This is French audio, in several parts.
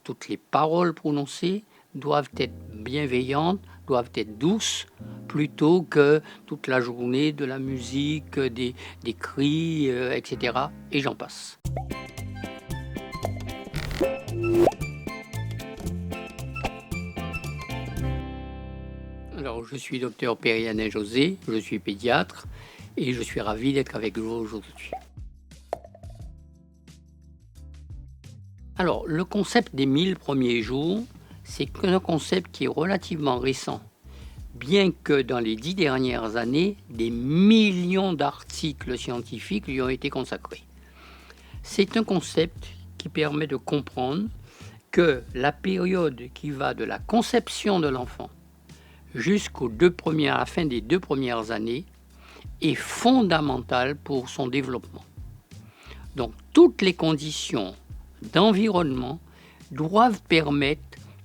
Toutes les paroles prononcées doivent être bienveillantes, doivent être douces, plutôt que toute la journée de la musique, des cris, etc. Et j'en passe. Alors, je suis docteur Perianet José, je suis pédiatre et je suis ravi d'être avec vous aujourd'hui. Alors, le concept des 1000 premiers jours, c'est un concept qui est relativement récent, bien que dans les 10 dernières années, des millions d'articles scientifiques lui ont été consacrés. C'est un concept qui permet de comprendre que la période qui va de la conception de l'enfant à la fin des 2 premières années est fondamentale pour son développement. Donc, toutes les conditions d'environnement doivent permettre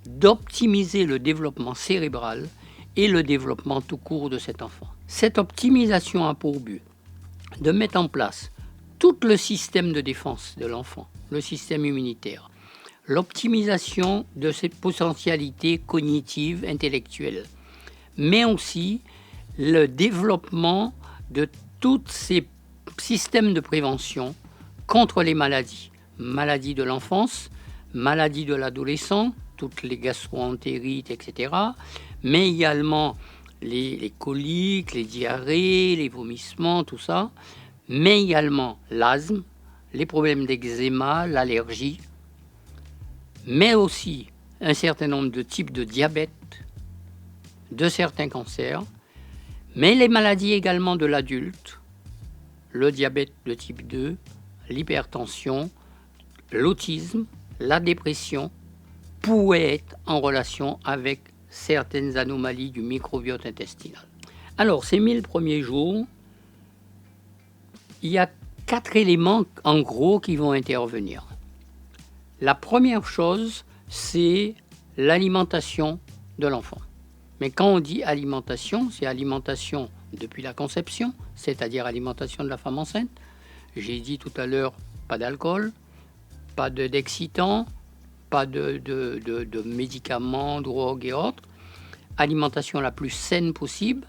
d'optimiser le développement cérébral et le développement tout court de cet enfant. Cette optimisation a pour but de mettre en place tout le système de défense de l'enfant, le système immunitaire, l'optimisation de ses potentialités cognitives, intellectuelles, mais aussi le développement de tous ces systèmes de prévention contre les maladies. Maladies de l'enfance, maladies de l'adolescent, toutes les gastro-entérites, etc., mais également les coliques, les diarrhées, les vomissements, tout ça, mais également l'asthme, les problèmes d'eczéma, l'allergie, mais aussi un certain nombre de types de diabète, de certains cancers, mais les maladies également de l'adulte, le diabète de type 2, l'hypertension, l'autisme, la dépression, pourraient être en relation avec certaines anomalies du microbiote intestinal. Alors, ces 1000 premiers jours, il y a 4 éléments en gros qui vont intervenir. La première chose, c'est l'alimentation de l'enfant. Mais quand on dit alimentation, c'est alimentation depuis la conception, c'est-à-dire alimentation de la femme enceinte. J'ai dit tout à l'heure, pas d'alcool, pas d'excitants, pas de médicaments, drogues et autres. Alimentation la plus saine possible,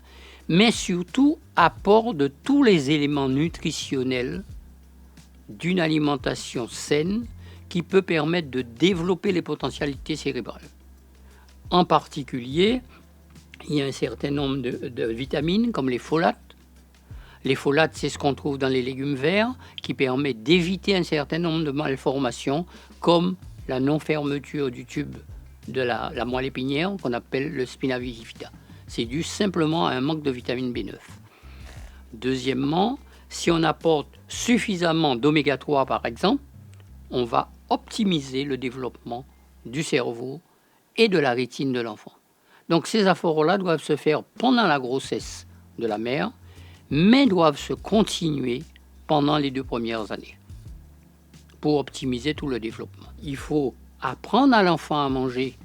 mais surtout apport de tous les éléments nutritionnels d'une alimentation saine qui peut permettre de développer les potentialités cérébrales. En particulier, il y a un certain nombre de vitamines comme les folates. Les folates, c'est ce qu'on trouve dans les légumes verts qui permet d'éviter un certain nombre de malformations comme la non-fermeture du tube de la moelle épinière qu'on appelle le spina bifida. C'est dû simplement à un manque de vitamine B9. Deuxièmement, si on apporte suffisamment d'oméga 3 par exemple, on va optimiser le développement du cerveau et de la rétine de l'enfant. Donc ces apports-là doivent se faire pendant la grossesse de la mère, mais doivent se continuer pendant les 2 premières années pour optimiser tout le développement. Il faut apprendre à l'enfant à manger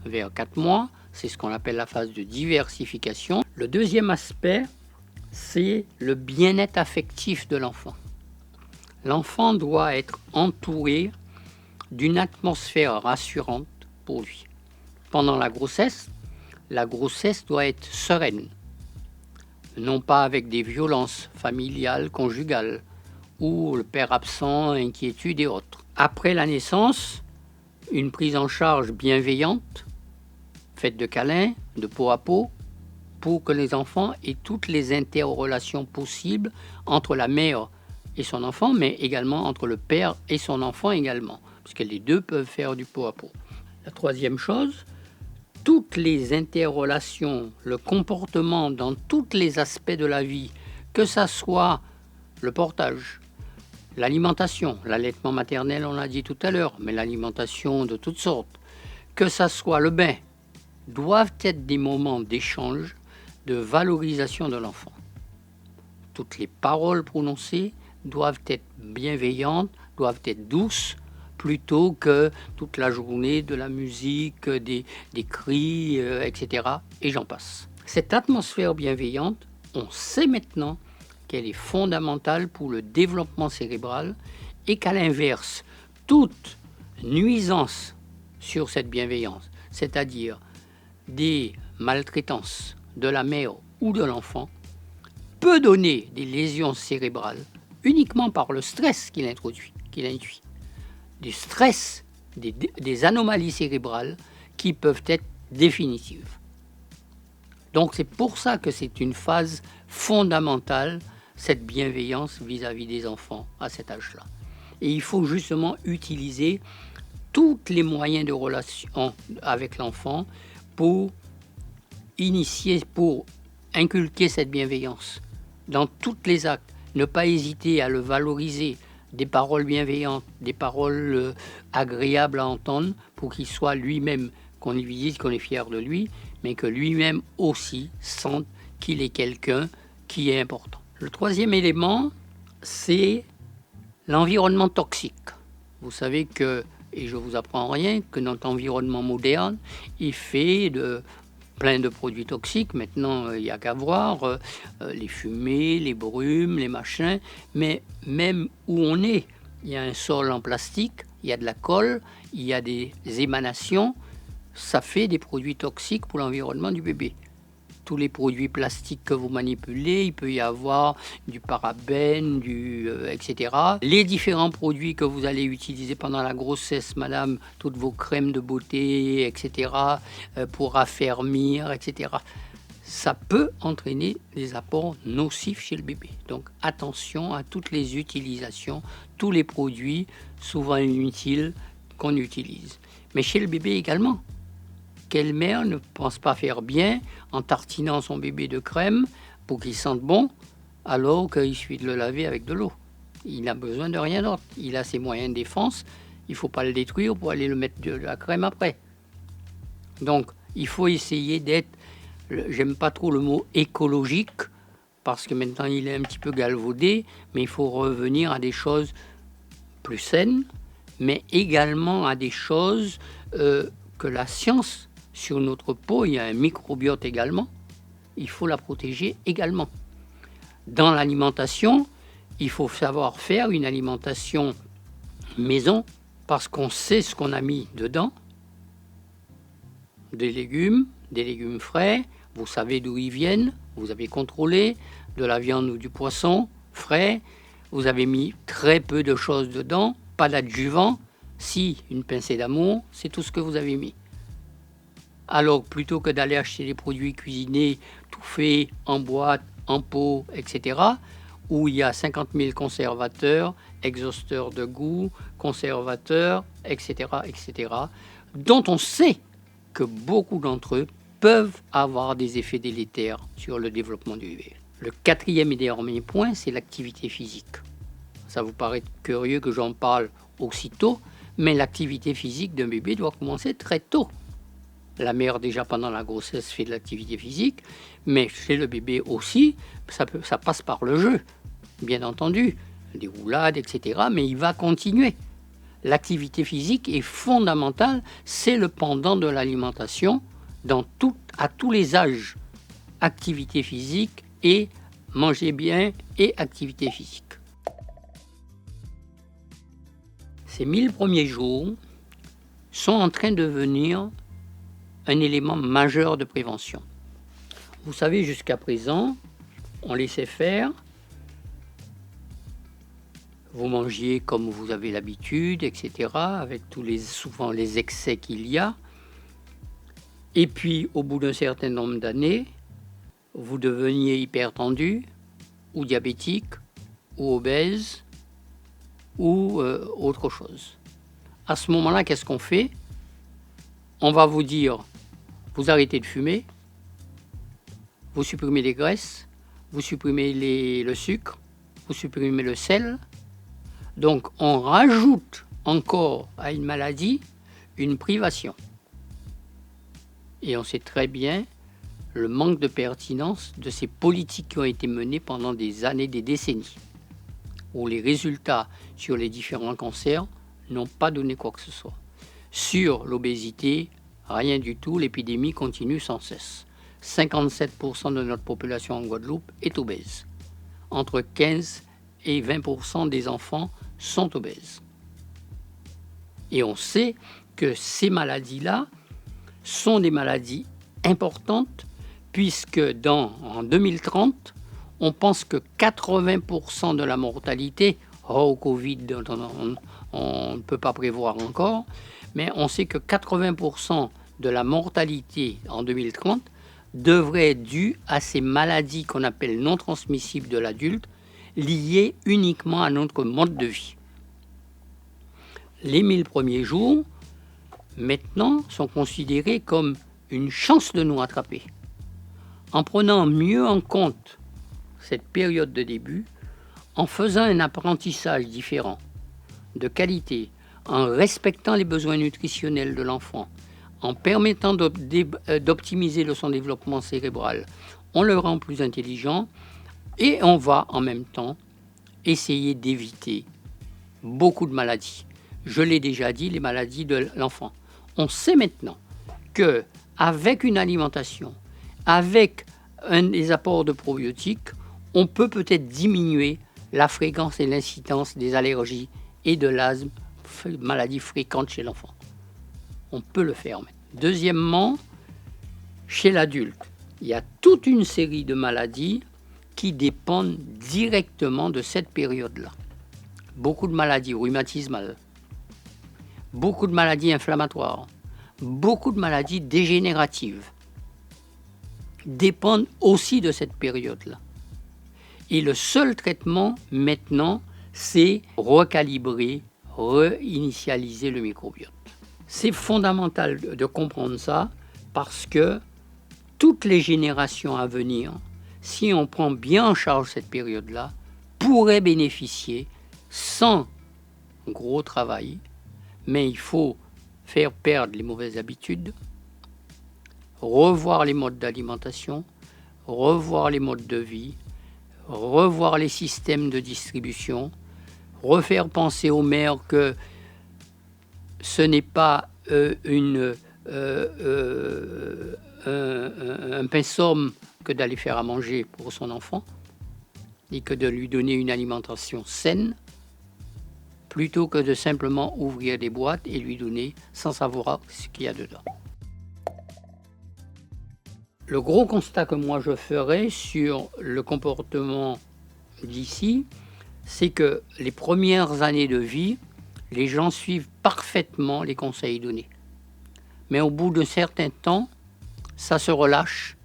vers 4 mois, c'est ce qu'on appelle la phase de diversification. Le deuxième aspect, c'est le bien-être affectif de l'enfant. L'enfant doit être entouré d'une atmosphère rassurante pour lui. Pendant la grossesse doit être sereine, non pas avec des violences familiales, conjugales, ou le père absent, inquiétude et autres. Après la naissance, une prise en charge bienveillante, faite de câlins, de peau à peau, pour que les enfants aient toutes les interrelations possibles entre la mère et son enfant, mais également entre le père et son enfant également, puisque les deux peuvent faire du peau à peau. La troisième chose, toutes les interrelations, le comportement dans tous les aspects de la vie, que ça soit le portage, l'alimentation, l'allaitement maternel, on l'a dit tout à l'heure, mais l'alimentation de toutes sortes, que ça soit le bain, doivent être des moments d'échange, de valorisation de l'enfant. Toutes les paroles prononcées doivent être bienveillantes, doivent être douces, plutôt que toute la journée de la musique, des cris, etc. Et j'en passe. Cette atmosphère bienveillante, on sait maintenant qu'elle est fondamentale pour le développement cérébral et qu'à l'inverse, toute nuisance sur cette bienveillance, c'est-à-dire des maltraitances de la mère ou de l'enfant, peut donner des lésions cérébrales uniquement par le stress qu'il induit. Du stress, des anomalies cérébrales qui peuvent être définitives. Donc c'est pour ça que c'est une phase fondamentale, cette bienveillance vis-à-vis des enfants à cet âge-là. Et il faut justement utiliser tous les moyens de relation avec l'enfant pour initier, pour inculquer cette bienveillance dans tous les actes. Ne pas hésiter à le valoriser, des paroles bienveillantes, des paroles agréables à entendre pour qu'il soit lui-même, qu'on lui dise qu'on est fier de lui, mais que lui-même aussi sente qu'il est quelqu'un qui est important. Le troisième élément, c'est l'environnement toxique. Vous savez que, et je ne vous apprends rien, que notre environnement moderne est fait de plein de produits toxiques. Maintenant, il n'y a qu'à voir les fumées, les brumes, les machins. Mais même où on est, il y a un sol en plastique, il y a de la colle, il y a des émanations. Ça fait des produits toxiques pour l'environnement du bébé. Tous les produits plastiques que vous manipulez, il peut y avoir du parabène, etc. Les différents produits que vous allez utiliser pendant la grossesse, madame, toutes vos crèmes de beauté, etc., pour affermir, etc., ça peut entraîner des apports nocifs chez le bébé. Donc attention à toutes les utilisations, tous les produits souvent inutiles qu'on utilise. Mais chez le bébé également. Quelle mère ne pense pas faire bien en tartinant son bébé de crème pour qu'il sente bon, alors qu'il suffit de le laver avec de l'eau? Il n'a besoin de rien d'autre. Il a ses moyens de défense. Il ne faut pas le détruire pour aller le mettre de la crème après. Donc, il faut essayer d'être, j'aime pas trop le mot écologique, parce que maintenant il est un petit peu galvaudé, mais il faut revenir à des choses plus saines, mais également à des choses que la science. Sur notre peau, il y a un microbiote également. Il faut la protéger également. Dans l'alimentation, il faut savoir faire une alimentation maison parce qu'on sait ce qu'on a mis dedans. Des légumes frais, vous savez d'où ils viennent, vous avez contrôlé, de la viande ou du poisson frais, vous avez mis très peu de choses dedans, pas d'adjuvant, si une pincée d'amour, c'est tout ce que vous avez mis. Alors, plutôt que d'aller acheter des produits cuisinés tout faits en boîte, en pot, etc., où il y a 50 000 conservateurs, exhausteurs de goût, conservateurs, etc., dont on sait que beaucoup d'entre eux peuvent avoir des effets délétères sur le développement du bébé. Le quatrième et dernier point, c'est l'activité physique. Ça vous paraît curieux que j'en parle aussitôt, mais l'activité physique d'un bébé doit commencer très tôt. La mère, déjà pendant la grossesse, fait de l'activité physique, mais chez le bébé aussi, ça passe par le jeu, bien entendu, des roulades, etc., mais il va continuer. L'activité physique est fondamentale, c'est le pendant de l'alimentation à tous les âges. Activité physique et manger bien et activité physique. Ces 1000 premiers jours sont en train de devenir un élément majeur de prévention. Vous savez, jusqu'à présent, on laissait faire. Vous mangiez comme vous avez l'habitude, etc., avec souvent les excès qu'il y a. Et puis, au bout d'un certain nombre d'années, vous deveniez hypertendu, ou diabétique, ou obèse, ou autre chose. À ce moment-là, qu'est-ce qu'on fait? On va vous dire, vous arrêtez de fumer, vous supprimez les graisses, vous supprimez le sucre, vous supprimez le sel. Donc, on rajoute encore à une maladie une privation. Et on sait très bien le manque de pertinence de ces politiques qui ont été menées pendant des années, des décennies, où les résultats sur les différents cancers n'ont pas donné quoi que ce soit. Sur l'obésité, rien du tout, l'épidémie continue sans cesse. 57% de notre population en Guadeloupe est obèse. Entre 15 et 20% des enfants sont obèses. Et on sait que ces maladies-là sont des maladies importantes, puisque en 2030, on pense que 80% de la mortalité, au Covid, on ne peut pas prévoir encore, mais on sait que 80% de la mortalité en 2030 devrait être due à ces maladies qu'on appelle non transmissibles de l'adulte, liées uniquement à notre mode de vie. Les 1000 premiers jours, maintenant, sont considérés comme une chance de nous rattraper. En prenant mieux en compte cette période de début, en faisant un apprentissage différent, de qualité, en respectant les besoins nutritionnels de l'enfant, en permettant d'optimiser son développement cérébral, on le rend plus intelligent et on va en même temps essayer d'éviter beaucoup de maladies. Je l'ai déjà dit, les maladies de l'enfant. On sait maintenant qu'avec une alimentation, avec des apports de probiotiques, on peut peut-être diminuer la fréquence et l'incidence des allergies et de l'asthme, maladies fréquentes chez l'enfant. On peut le faire. Deuxièmement, chez l'adulte, il y a toute une série de maladies qui dépendent directement de cette période-là. Beaucoup de maladies rhumatismales, beaucoup de maladies inflammatoires, beaucoup de maladies dégénératives dépendent aussi de cette période-là. Et le seul traitement maintenant, c'est recalibrer, réinitialiser le microbiote. C'est fondamental de comprendre ça parce que toutes les générations à venir, si on prend bien en charge cette période-là, pourraient bénéficier sans gros travail, mais il faut faire perdre les mauvaises habitudes, revoir les modes d'alimentation, revoir les modes de vie, revoir les systèmes de distribution, refaire penser aux mères que ce n'est pas un pinceau que d'aller faire à manger pour son enfant et que de lui donner une alimentation saine plutôt que de simplement ouvrir des boîtes et lui donner sans savoir ce qu'il y a dedans. Le gros constat que moi je ferais sur le comportement d'ici, c'est que les premières années de vie, les gens suivent parfaitement les conseils donnés. Mais au bout d'un certain temps, ça se relâche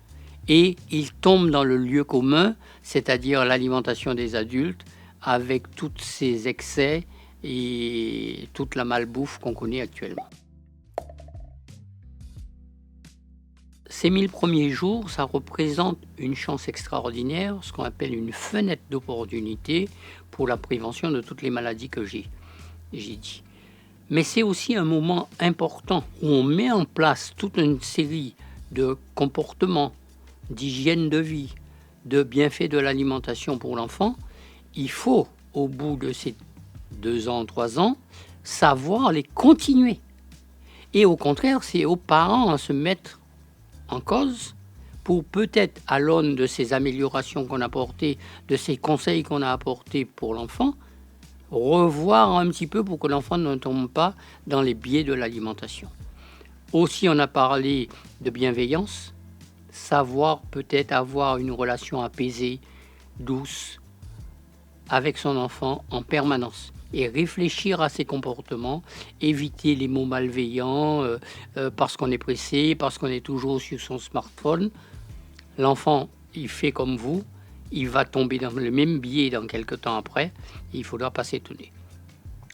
et ils tombent dans le lieu commun, c'est-à-dire l'alimentation des adultes, avec tous ces excès et toute la malbouffe qu'on connaît actuellement. Ces 1000 premiers jours, ça représente une chance extraordinaire, ce qu'on appelle une fenêtre d'opportunité pour la prévention de toutes les maladies que j'ai dit. Mais c'est aussi un moment important où on met en place toute une série de comportements, d'hygiène de vie, de bienfaits de l'alimentation pour l'enfant. Il faut, au bout de ces 2 ans, 3 ans, savoir les continuer. Et au contraire, c'est aux parents à se mettre en cause pour peut-être, à l'aune de ces améliorations qu'on a apportées, de ces conseils qu'on a apportés pour l'enfant, revoir un petit peu pour que l'enfant ne tombe pas dans les biais de l'alimentation. Aussi, on a parlé de bienveillance, savoir peut-être avoir une relation apaisée, douce, avec son enfant en permanence et réfléchir à ses comportements, éviter les mots malveillants parce qu'on est pressé, parce qu'on est toujours sur son smartphone. L'enfant, il fait comme vous, il va tomber dans le même biais dans quelques temps après, il ne faudra pas s'étonner.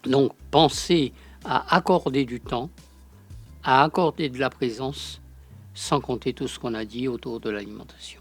Donc, pensez à accorder du temps, à accorder de la présence, sans compter tout ce qu'on a dit autour de l'alimentation.